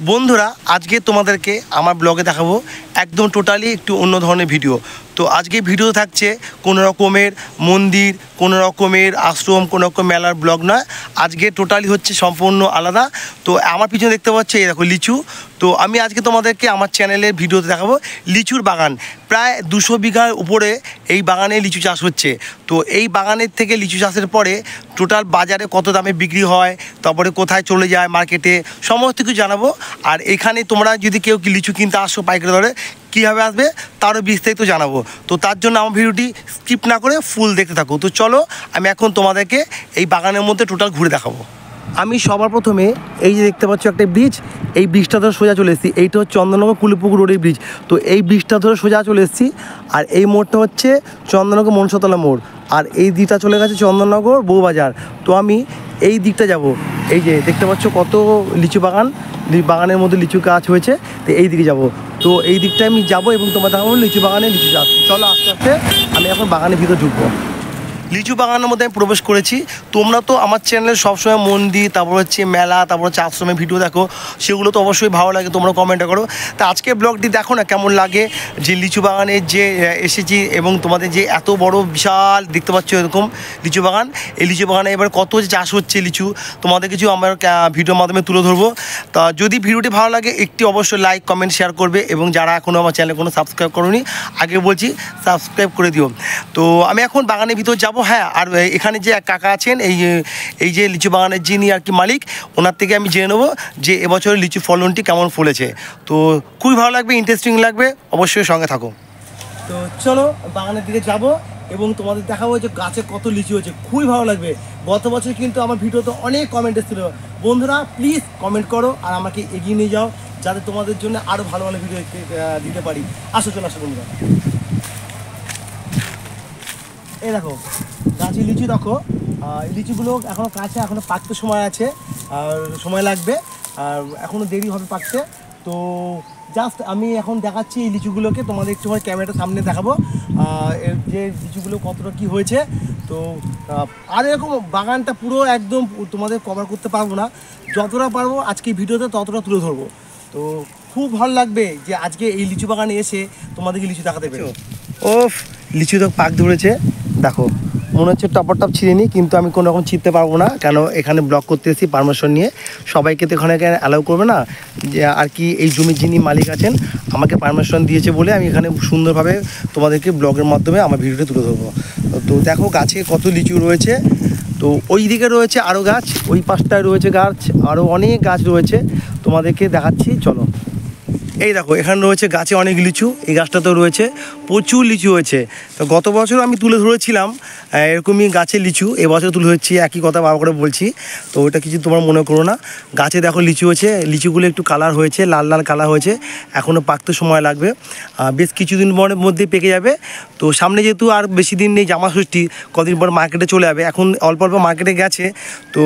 বন্ধুরা আজকে তোমাদেরকে আমার ব্লগে দেখাবো একদম টোটালি একটু অন্য ধরনের ভিডিও। তো আজকে ভিডিও থাকছে কোনো রকমের মন্দির, কোনো রকমের আশ্রম, কোনো রকম মেলার ব্লগ নয়। আজকে টোটালি হচ্ছে সম্পূর্ণ আলাদা। তো আমার পিছনে দেখতে পাচ্ছি এই দেখো লিচু। তো আমি আজকে তোমাদেরকে আমার চ্যানেলের ভিডিওতে দেখাবো লিচুর বাগান। প্রায় 200 বিঘার উপরে এই বাগানে লিচু চাষ হচ্ছে। তো এই বাগানের থেকে লিচু চাষের পরে টোটাল বাজারে কত দামে বিক্রি হয়, তারপরে কোথায় চলে যায় মার্কেটে, সমস্ত কিছু জানাবো। আর এখানে তোমরা যদি কেউ লিচু কিনতে আসো পাইকারি দরে কীভাবে আসবে তারও বিস্তারিত জানাবো। তো তার জন্য আমার ভিডিওটি স্কিপ না করে ফুল দেখতে থাকো। তো চলো আমি এখন তোমাদেরকে এই বাগানের মধ্যে টোটাল ঘুরে দেখাবো। আমি সবার প্রথমে এই যে দেখতে পাচ্ছ একটা ব্রিজ, এই ব্রিজটা ধরে সোজা চলে এসেছি। এইটা হচ্ছে চন্দননগর কুলিপুকুর রোডের ব্রিজ। তো এই ব্রিজটা ধরে সোজা চলে এসেছি। আর এই মোড়টা হচ্ছে চন্দননগর মনসাতলা মোড়। আর এই দিকটা চলে গেছে চন্দননগর বউবাজার। তো আমি এই দিকটা যাব। এই যে দেখতে পাচ্ছ কত লিচু বাগান, বাগানের মধ্যে লিচু গাছ হয়েছে। তো এই দিকে যাব। তো এই দিকটায় আমি যাব এবং তোমার দেখাবো লিচু বাগানে লিচু গাছ। চলো আস্তে আস্তে আমি এখন বাগানের ভিতরে ঢুকবো। লিচু বাগানের মধ্যে আমি প্রবেশ করেছি। তোমরা তো আমার চ্যানেলে সবসময় মন্দির, তারপর হচ্ছে মেলা, তারপর হচ্ছে আশ্রমের ভিডিও দেখো, সেগুলো তো অবশ্যই ভালো লাগে, তোমরা কমেন্ট করো। তা আজকের ব্লগটি দেখো না কেমন লাগে, যে লিচু বাগানে যে এসেছি এবং তোমাদের যে এত বড় বিশাল দেখতে পাচ্ছ এরকম লিচু বাগান। এই লিচু বাগানে এবার কত যে চাষ হচ্ছে লিচু, তোমাদের কিছু আমার ভিডিওর মাধ্যমে তুলে ধরবো। তা যদি ভিডিওটি ভালো লাগে একটি অবশ্যই লাইক কমেন্ট শেয়ার করবে, এবং যারা এখনও আমার চ্যানেলে কোনো সাবস্ক্রাইব করোনি আগে বলছি সাবস্ক্রাইব করে দিও। তো আমি এখন বাগানের ভিতর যাব। হ্যাঁ, আর এখানে যে এক কাকা আছেন এই যে লিচু বাগানের যিনি আর কি মালিক, ওনার থেকে আমি জেনে নেবো যে এবছরের লিচু ফলনটি কেমন ফলেছে। তো খুবই ভালো লাগবে, ইন্টারেস্টিং লাগবে, অবশ্যই সঙ্গে থাকো। তো চলো বাগানের দিকে যাব এবং তোমাদের দেখাবো যে গাছে কত লিচু হয়েছে, খুবই ভালো লাগবে। গত বছর কিন্তু আমার ভিডিওতে অনেক কমেন্ট এসেছিল। বন্ধুরা প্লিজ কমেন্ট করো আর আমাকে এগিয়ে নিয়ে যাও, যাতে তোমাদের জন্য আরও ভালো ভালো ভিডিও দিতে পারি। আসো চলো আসো বন্ধুরা। এই দেখো গাছে লিচু দেখো। লিচুগুলো এখনও কাছে, এখনও পাকতে সময় আছে, আর সময় লাগবে, আর এখনও দেরি হবে পাকতে। তো জাস্ট আমি এখন দেখাচ্ছি এই লিচুগুলোকে, তোমাদের একটু ক্যামেরাটার সামনে দেখাবো এর যে লিচুগুলো কতটা কী হয়েছে। তো আর এরকম বাগানটা পুরো একদম তোমাদের কভার করতে পারবো না, যতটা পারবো আজকে ভিডিওতে ততটা তুলে ধরবো। তো খুব ভালো লাগবে যে আজকে এই লিচু বাগানে এসে তোমাদেরকে লিচু দেখাতে পেরে। ওফ, লিচু তো পাক ধরেছে দেখো, মনে হচ্ছে টপর টপ ছিঁড়ে নিই, কিন্তু আমি কোনো রকম ছিঁড়তে পারবো না, কেন এখানে ব্লগ করতে এসেছি পারমিশন নিয়ে। সবাইকে তো এখানে অ্যালাউ করবে না, যে আর কি এই জমির যিনি মালিক আছেন আমাকে পারমিশন দিয়েছে বলে আমি এখানে সুন্দরভাবে তোমাদেরকে ব্লগের মাধ্যমে আমার ভিডিওটা তুলে ধরবো। তো দেখো গাছে কত লিচু রয়েছে। তো ওই দিকে রয়েছে আরও গাছ, ওই পাশটায় রয়েছে গাছ, আরও অনেক গাছ রয়েছে, তোমাদেরকে দেখাচ্ছি চলো। এই দেখো এখানে রয়েছে গাছে অনেক লিচু, এই গাছটাতেও রয়েছে প্রচুর লিচু হয়েছে। তো গত বছর আমি তুলে ধরেছিলাম এরকমই গাছে লিচু, এবছর তুলে ধরছি, একই কথা বাবা করে বলছি। তো ওটা কিছু তোমার মনে করো না। গাছে দেখো লিচু হয়েছে, লিচুগুলো একটু কালার হয়েছে, লাল লাল কালার হয়েছে, এখনও পাকতে সময় লাগবে, বেশ কিছুদিন পরের মধ্যে পেকে যাবে। তো সামনে যেহেতু আর বেশি দিন নেই জামা ষষ্ঠী, কদিন পর মার্কেটে চলে যাবে, এখন অল্প অল্প মার্কেটে গেছে। তো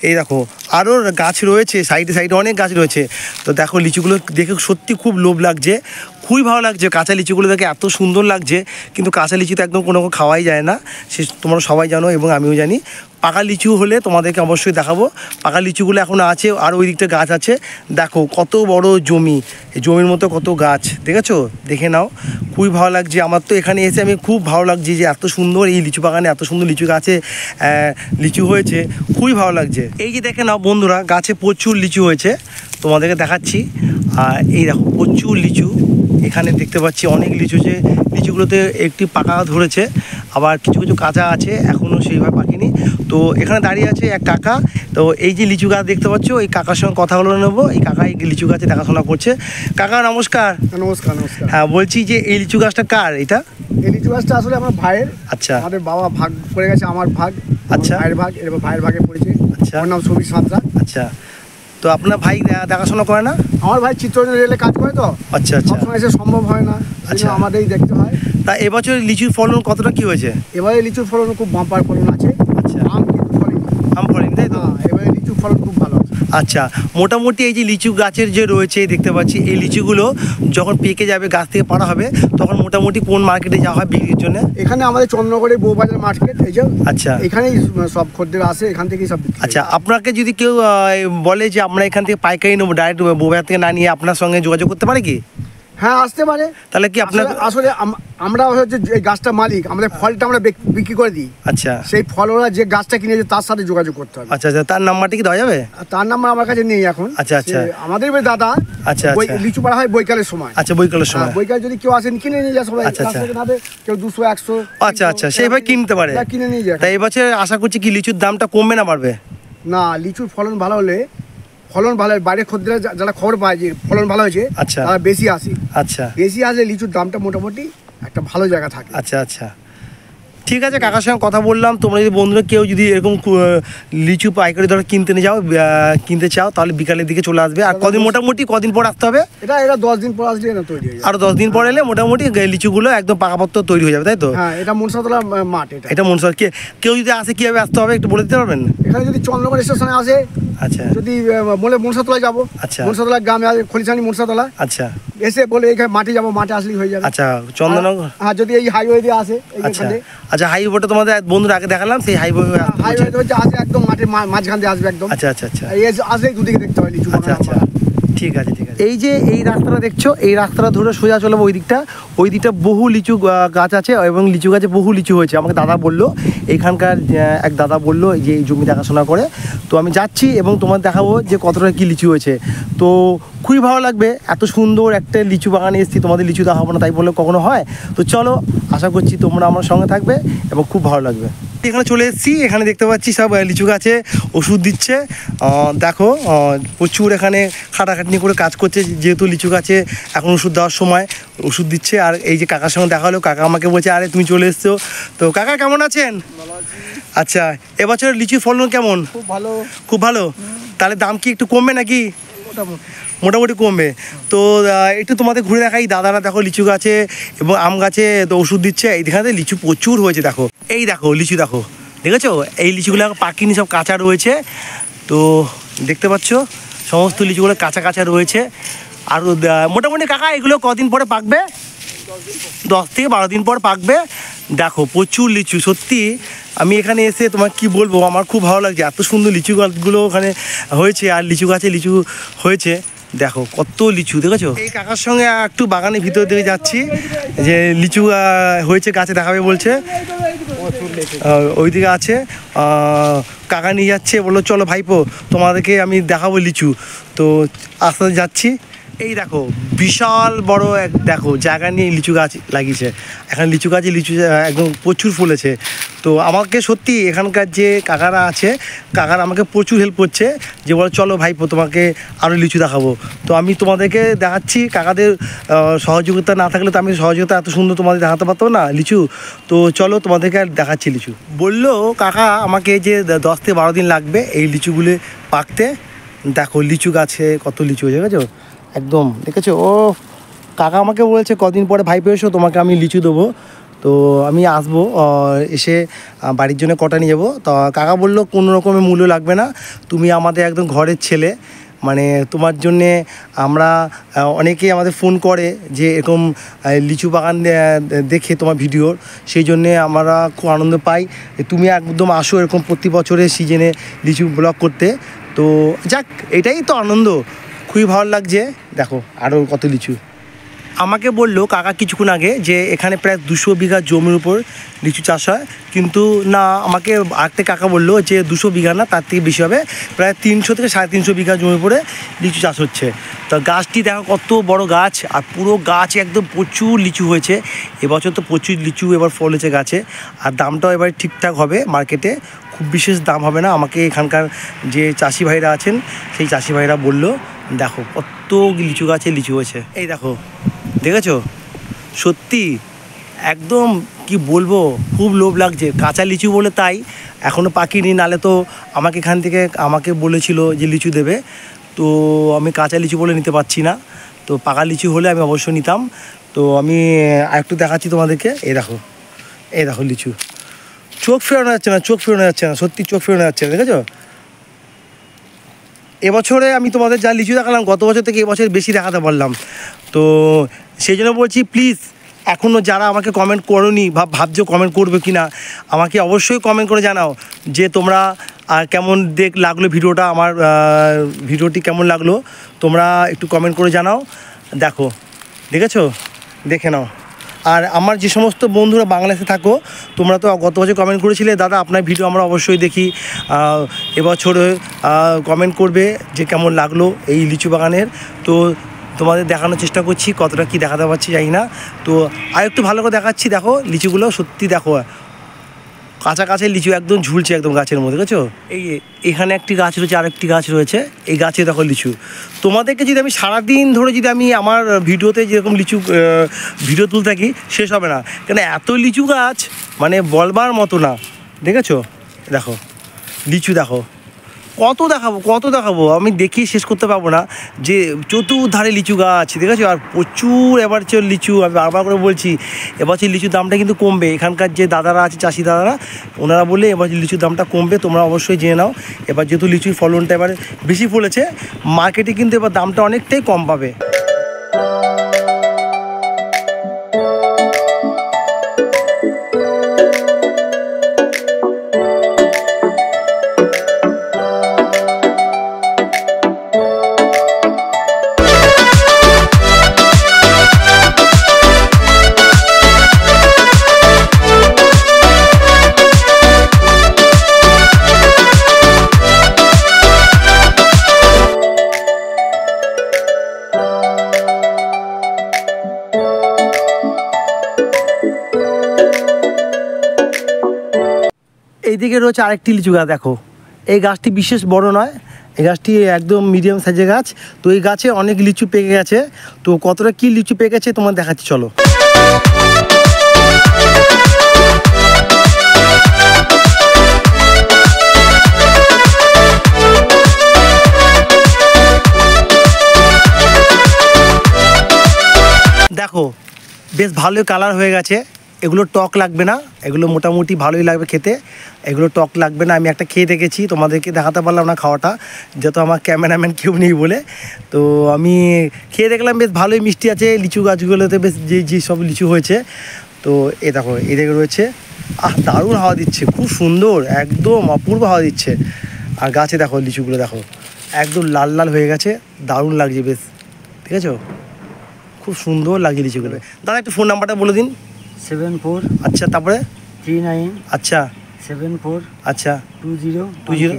এই দেখো আরও গাছ রয়েছে, সাইডে সাইডে অনেক গাছ রয়েছে। তো দেখো লিচুগুলো দেখে সত্যি খুব লোভ লাগছে, খুবই ভালো লাগছে। কাঁচা লিচুগুলো দেখে এত সুন্দর লাগছে, কিন্তু কাঁচা লিচু তো একদম কোনো খাওয়াই যায় না, সে তোমরা সবাই জানো এবং আমিও জানি। পাকা লিচু হলে তোমাদেরকে অবশ্যই দেখাবো। পাকা লিচুগুলো এখনও আছে, আর ওই দিকটা গাছ আছে। দেখো কত বড় জমি, এই জমির মতো কত গাছ দেখেছো, দেখে নাও, খুবই ভালো লাগছে। আমার তো এখানে এসে আমি খুব ভালো লাগছে যে এত সুন্দর এই লিচু বাগানে এত সুন্দর লিচু গাছে লিচু হয়েছে, খুবই ভালো লাগছে। এই যে দেখে নাও বন্ধুরা, গাছে প্রচুর লিচু হয়েছে, তোমাদেরকে দেখাচ্ছি। আর এই দেখো প্রচুর লিচু এখানে দেখতে পাচ্ছি, অনেক লিচু, যে লিচুগুলোতে একটি পাকা ধরেছে, আবার কিছু কিছু কাঁচা আছে, এখনও সেইভাবে পাকেনি। তো এখানে দাঁড়িয়ে আছে এক কাকা। তো এই যে লিচু গাছ দেখতে পাচ্ছ, এই কাকার সঙ্গে কথা বলে নেবো। এই কাকা এই লিচু গাছে দেখাশোনা করছে। কাকা নমস্কার। নমস্কার। নমস্কার। হ্যাঁ, বলছি যে এই লিচু গাছটা কার? এটা এই লিচু গাছটা আসলে আমার ভাইয়ের। আচ্ছা, আমাদের বাবা ভাগ করে গেছে, আমার ভাগ, আচ্ছা, ভাইয়ের ভাগ, এরপর ভাইয়ের ভাগে পড়েছে। আচ্ছা, ওর নাম সবির সাঁতরা। আচ্ছা, তো আপনার ভাই দেখাশোনা করে না? আমার ভাই চিত্তরঞ্জন রেলে কাজ করে, তো আচ্ছা আচ্ছা, সবসময় এসে সম্ভব হয় না, আচ্ছা, আমাদেরই দেখতে হয়। তা এবছর লিচুর ফলন কতটা কি হয়েছে? এবারে লিচুর ফলন খুব বাম্পার ফলন আছে। আচ্ছা, আম কিন্তু ফলেনি। আম ফলেনি তাই তো? এবারে লিচু ফলন খুব ভালো আছে। আচ্ছা, মোটামুটি এই যে লিচু গাছের যে রয়েছে দেখতে পাচ্ছি, এই লিচুগুলো যখন পেকে যাবে, গাছ থেকে পাড়া হবে, তখন মোটামুটি কোন মার্কেটে যাওয়া হয় বিক্রির জন্য? এখানে আমাদের চন্দ্রনগরে বউবাজার মার্কেট, এই যে আচ্ছা, এখানেই সব খদ্দের আসে, এখান থেকেই সব বিক্রি হয়। আচ্ছা, আপনাকে যদি কেউ বলে যে আমরা এখান থেকে পাইকারি নেবো, ডাইরেক্ট বউবাজার থেকে না নিয়ে আপনার সঙ্গে যোগাযোগ করতে পারে কি? হ্যাঁ, আসতে পারে। তাহলে কি আপনার আসলে আমরা হচ্ছে এই গাছটা মালিক, আমাদের ফলটা আমরা বিক্রি করে দিই। আচ্ছা, সেই ফল ওরা যে গাছটা কিনেছে তার সাথে যোগাযোগ করতে হবে। আচ্ছা, আচ্ছা, তার নাম্বারটা কি দেওয়া যাবে? আর তার নাম্বার আমার কাছে নেই এখন। আচ্ছা, আচ্ছা। আমাদের দাদা, আচ্ছা, আচ্ছা, লিচু পাড়া হয় বৈকালের সময়। আচ্ছা, বৈকালের সময়। বৈকাল যদি কেউ আসেন কিনে নিয়ে যায় সবাই। আচ্ছা, আচ্ছা। কেউ 200 100। আচ্ছা, আচ্ছা, সেইভাবে কিনতে পারে। কিনে নিয়ে যায়। তাই এবছর আশা করছি কি লিচুর দামটা কমবে না বাড়বে? না, লিচুর ফলন ভালো হলে, ফলন ভালো বাইরে খদ্দের যারা খবর পায় যে ফলন ভালো হয়েছে, আচ্ছা, তারা বেশি আসে। আচ্ছা, বেশি আসলে লিচুর দামটা মোটামুটি একটা ভালো জায়গা থাকে। আচ্ছা, আচ্ছা, ঠিক আছে। কাকার সঙ্গে কথা বললাম। তোমরা যদি বন্ধুরা কেউ যদি এরকম লিচু পাইকারি দরে কিনতে চাও, তাহলে বিকালের দিকে চলে আসবে। আর মোটামুটি কদিন পর আসতে হবে? এটা 10 দিন পর আসলে এটা তৈরি হয়ে যাবে। আরো 10 দিন পর এলে মোটামুটি লিচুগুলো একদম পাকাপোক্ত তৈরি হয়ে যাবে, তাই তো? হ্যাঁ, এটা মনসাতলা মাঠ। এটা মনসর কেউ যদি আসে কিভাবে আসতে হবে একটু বলে দিতে পারবেন? এখানে যদি চন্দ্রনগর স্টেশনে আসে, আচ্ছা, যদি বলে মনসাতলা যাবো, আচ্ছা, মনসাতলা গ্রামে আছে খলিশানি মনসাতলা, আচ্ছা, এসে বলে এখানে মাঠে যাবো, মাঠে আসলেই হয়ে যাবে। আচ্ছা, চন্দননগর। হ্যাঁ, যদি এই হাইওয়ে দিয়ে আসে, আচ্ছা, আচ্ছা, হাইওয়েটা তোমাদের বন্ধুরা আগে দেখালাম, সেই হাইওয়ে হচ্ছে আসে একদম মাঠের মাঝখান দিয়ে আসবে একদম। আচ্ছা, আচ্ছা, আচ্ছা, আসলেই দুদিকে দেখতে হয় লিচু আচ্ছা, বাগান। আচ্ছা, ঠিক আছে, ঠিক আছে। এই যে এই রাস্তাটা দেখছো, এই রাস্তাটা ধরে সোজা চলো ওই দিকটা বহু লিচু গাছ আছে, এবং লিচু গাছে বহু লিচু হয়েছে। আমাকে দাদা বললো, এখানকার এক দাদা বললো যে এই জমি দেখাশোনা করে। তো আমি যাচ্ছি এবং তোমার দেখাবো যে কতটা কি লিচু হয়েছে। তো খুবই ভালো লাগবে, এত সুন্দর একটা লিচু বাগানে এসেছি, তোমাদের লিচু দেখাবো না তাই বললে কখনো হয়? তো চলো, আশা করছি তোমরা আমার সঙ্গে থাকবে এবং খুব ভালো লাগবে। এখানে চলে এসেছি, এখানে দেখতে পাচ্ছি সব লিচু গাছে ওষুধ দিচ্ছে। দেখো, প্রচুর এখানে খাটাখাটনি করে কাজ করছে, যেহেতু লিচু গাছে এখন ওষুধ দেওয়ার সময় ওষুধ দিচ্ছে। আর এই যে কাকার সঙ্গে দেখা হলো, কাকা আমাকে বলছে আরে তুমি চলে এসছো। তো কাকা কেমন আছেন? আচ্ছা, এবছর লিচুর ফলন কেমন? খুব ভালো। খুব ভালো। তাহলে দাম কি একটু কমবে নাকি? মোটামুটি কমবে। তো একটু তোমাদের ঘুরে দেখাই। দাদারা দেখো লিচু গাছে এবং আম গাছে তো ওষুধ দিচ্ছে। এইখানে লিচু প্রচুর হয়েছে, দেখো, এই দেখো লিচু, দেখো, দেখেছো? এই লিচুগুলো পাকিনি, সব কাঁচা রয়েছে। তো দেখতে পাচ্ছ সমস্ত লিচুগুলো কাঁচা কাঁচা রয়েছে। আর মোটামুটি কাকা এগুলো কদিন পরে পাকবে? 10 থেকে 12 দিন পর পাকবে। দেখো প্রচুর লিচু, সত্যি আমি এখানে এসে তোমার কি বলবো, আমার খুব ভালো লাগছে। এত সুন্দর লিচু গাছগুলো ওখানে হয়েছে, আর লিচু গাছে লিচু হয়েছে। দেখো কত লিচু, দেখেছো? এই কাকার সঙ্গে একটু বাগানের ভিতর দিকে যাচ্ছি, যে লিচু হয়েছে গাছে দেখাবে বলছে, ওইদিকে আছে। কাকা নিয়ে যাচ্ছে, বললো চলো ভাইপো তোমাদেরকে আমি দেখাবো লিচু। তো আস্তে আস্তে যাচ্ছি। এই দেখো বিশাল বড় দেখো জায়গা নিয়ে লিচু গাছ লাগিয়েছে। এখানে লিচু গাছে লিচু একদম প্রচুর ফুলেছে। তো আমাকে সত্যি এখানকার যে কাকারা আছে, কাকারা আমাকে প্রচুর হেল্প করছে, যে বলো চলো ভাইপো তোমাকে আরও লিচু দেখাবো। তো আমি তোমাদেরকে দেখাচ্ছি। কাকাদের সহযোগিতা না থাকলে তো আমি সহযোগিতা এত সুন্দর তোমাদের দেখাতে পারতাম না লিচু। তো চলো তোমাদেরকে দেখাচ্ছি লিচু। বললো কাকা আমাকে যে 10 থেকে 12 দিন লাগবে এই লিচুগুলো পাকতে। দেখো লিচু গাছে কত লিচু হয়ে গেছো একদম, দেখেছো? ও কাকা আমাকে বলছে কদিন পরে ভাইপো এসো, তোমাকে আমি লিচু দেবো। তো আমি আসবো, এসে বাড়ির জন্য কটা নিয়ে যাবো। তো কাকা বললো কোনো রকমের মূল্য লাগবে না, তুমি আমাদের একদম ঘরের ছেলে, মানে তোমার জন্যে আমরা অনেকেই আমাদের ফোন করে যে এরকম লিচু বাগান দেখে তোমার ভিডিওর, সেই জন্যে আমরা খুব আনন্দ পাই। তুমি একদম আসো এরকম প্রতি বছরের সিজনে লিচু ব্লগ করতে। তো যাক, এটাই তো আনন্দ, খুবই ভালো লাগছে। দেখো আরও কত লিচু। আমাকে বললো কাকা কিছুক্ষণ আগে যে এখানে প্রায় 200 বিঘা জমির উপর লিচু চাষ হয়, কিন্তু না, আমাকে আরেকটা কাকা বললো যে 200 বিঘা না, তার থেকে বেশি হবে, প্রায় 300 থেকে 350 বিঘা জমির উপরে লিচু চাষ হচ্ছে। তো গাছটি দেখো কত বড় গাছ, আর পুরো গাছ একদম প্রচুর লিচু হয়েছে। এবছর তো প্রচুর লিচু এবার ফলেছে গাছে, আর দামটাও এবার ঠিকঠাক হবে মার্কেটে, খুব বিশেষ দাম হবে না। আমাকে এখানকার যে চাষি ভাইরা আছেন সেই চাষি ভাইরা বললো দেখো কত লিচু গাছে লিচু হয়েছে। এই দেখো, দেখেছো? সত্যি একদম কি বলবো, খুব লোভ লাগছে। কাঁচা লিচু বলে তাই এখনও পাকিনি, নালে তো আমাকে এখান থেকে আমাকে বলেছিল যে লিচু দেবে, তো আমি কাঁচা লিচু বলে নিতে পারছি না। তো পাকা লিচু হলে আমি অবশ্যই নিতাম। তো আমি আরেকটু দেখাচ্ছি তোমাদেরকে। এই দেখো, এই দেখো লিচু, চোখ ফেরানো যাচ্ছে না, চোখ ফেরানো যাচ্ছে না, সত্যি চোখ ফেরানো যাচ্ছে না, দেখেছো? এবছরে আমি তোমাদের যা লিচু দেখালাম গত বছর থেকে এবছর বেশি দেখাতে পারলাম। তো সেই জন্য বলছি প্লিজ এখনও যারা আমাকে কমেন্ট করোনি ভাবছো কমেন্ট করবে কি না, আমাকে অবশ্যই কমেন্ট করে জানাও যে তোমরা কেমন লাগলো ভিডিওটা, আমার ভিডিওটি কেমন লাগলো তোমরা একটু কমেন্ট করে জানাও। দেখেছো, দেখে নাও। আর আমার যে সমস্ত বন্ধুরা বাংলাদেশে থাকো তোমরা তো গত বছর কমেন্ট করেছিলে দাদা আপনার ভিডিও আমরা অবশ্যই দেখি, এবছরে কমেন্ট করবে যে কেমন লাগলো এই লিচু বাগানের। তো তোমাদের দেখানোর চেষ্টা করছি, কতটা কি দেখাতে পারছি জানি না। তো আর একটু ভালো করে দেখাচ্ছি, দেখো লিচুগুলো সত্যি দেখো কাছাকাছি লিচু একদম ঝুলছে একদম গাছের মধ্যে, দেখেছো? এখানে একটি গাছ রয়েছে, আরেকটি গাছ রয়েছে, এই গাছে দেখো লিচু। তোমাদেরকে যদি আমি সারাদিন ধরে যদি আমি আমার ভিডিওতে যেরকম লিচু ভিডিও তুলতে থাকি শেষ হবে না, কেন এত লিচু গাছ মানে বলবার মতো না। দেখেছো, দেখো লিচু, দেখো কত দেখাবো আমি দেখিয়ে শেষ করতে পারবো না, যে চতুর্ধারে লিচু গাছ, দেখেছো? আর প্রচুর এবার লিচু, আমি বারবার করে বলছি এবছর লিচুর দামটা কিন্তু কমবে। এখানকার যে দাদারা আছে চাষি দাদারা ওনারা বলে এবার লিচুর দামটা কমবে, তোমরা অবশ্যই জেনে নাও। এবার যেহেতু লিচুর ফলনটা এবার বেশি ফলেছে মার্কেটে কিন্তু এবার দামটা অনেকটাই কম পাবে। এইদিকে রয়েছে আরেকটি লিচু গাছ, দেখো এই গাছটি বিশেষ বড় নয়, এই গাছটি একদম মিডিয়াম সাইজের গাছ। তো এই গাছে অনেক লিচু পেকে গেছে, তো কতটা কি লিচু পেকে গেছে তোমার দেখাচ্ছি, চলো। দেখো বেশ ভালোই কালার হয়ে গেছে, এগুলো টক লাগবে না, এগুলো মোটামুটি ভালোই লাগবে খেতে, এগুলো টক লাগবে না। আমি একটা খেয়ে দেখেছি, তোমাদেরকে দেখাতে পারলাম না খাওয়াটা, যেহেতু আমার ক্যামেরাম্যান কেউ নেই বলে। তো আমি খেয়ে দেখলাম বেশ ভালোই মিষ্টি আছে, লিচু গাছগুলোতে বেশ যে সব লিচু হয়েছে। তো দেখো এদিকে রয়েছে, দারুণ হাওয়া দিচ্ছে, খুব সুন্দর, একদম অপূর্ব হাওয়া দিচ্ছে। আর গাছে দেখো লিচুগুলো দেখো একদম লাল লাল হয়ে গেছে, দারুণ লাগছে বেশ, ঠিক আছে? খুব সুন্দর লাগছে লিচুগুলো। দাদা একটু ফোন নাম্বারটা বলে দিন। 74 আচ্ছা, তারপরে 39 আচ্ছা 74 আচ্ছা 20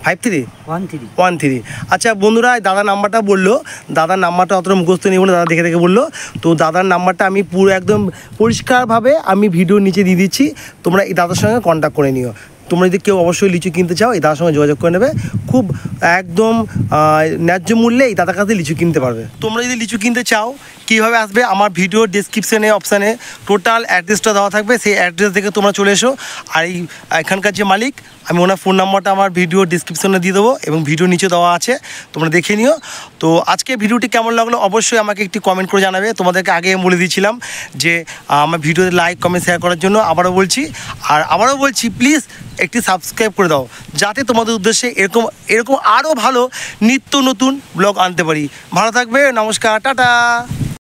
53 আচ্ছা বন্ধুরা, দাদার নাম্বারটা বললো, দাদার নাম্বারটা অতটা মুখস্থ নেই বলে দাদা দেখে দেখে বললো। তো দাদার নাম্বারটা আমি পুরো একদম পরিষ্কারভাবে আমি ভিডিওর নিচে দিয়ে দিচ্ছি, তোমরা এই দাদার সঙ্গে কন্ট্যাক্ট করে নিও। তোমরা যদি কেউ অবশ্যই লিচু কিনতে চাও এই দাদার সঙ্গে যোগাযোগ করে নেবে, খুব একদম ন্যায্য মূল্যে এই দাদার কাছে লিচু কিনতে পারবে। তোমরা যদি লিচু কিনতে চাও কীভাবে আসবে, আমার ভিডিওর ডেসক্রিপশানে অপশানে টোটাল অ্যাড্রেসটা দেওয়া থাকবে, সেই অ্যাড্রেস থেকে তোমরা চলে এসো। আর এখানকার যে মালিক আমি ওনার ফোন নাম্বারটা আমার ভিডিওর ডেসক্রিপশানে দিয়ে দেবো এবং ভিডিও নিচে দেওয়া আছে, তোমরা দেখে নিও। তো আজকে ভিডিওটি কেমন লাগলো অবশ্যই আমাকে একটি কমেন্ট করে জানাবে। তোমাদেরকে আগে বলে দিয়েছিলাম যে আমার ভিডিওতে লাইক কমেন্ট শেয়ার করার জন্য, আবারও বলছি প্লিজ একটি সাবস্ক্রাইব করে দাও, যাতে তোমাদের উদ্দেশ্যে এরকম আরও ভালো নিত্য নতুন ব্লগ আনতে পারি। ভালো থাকবে, নমস্কার, টাটা।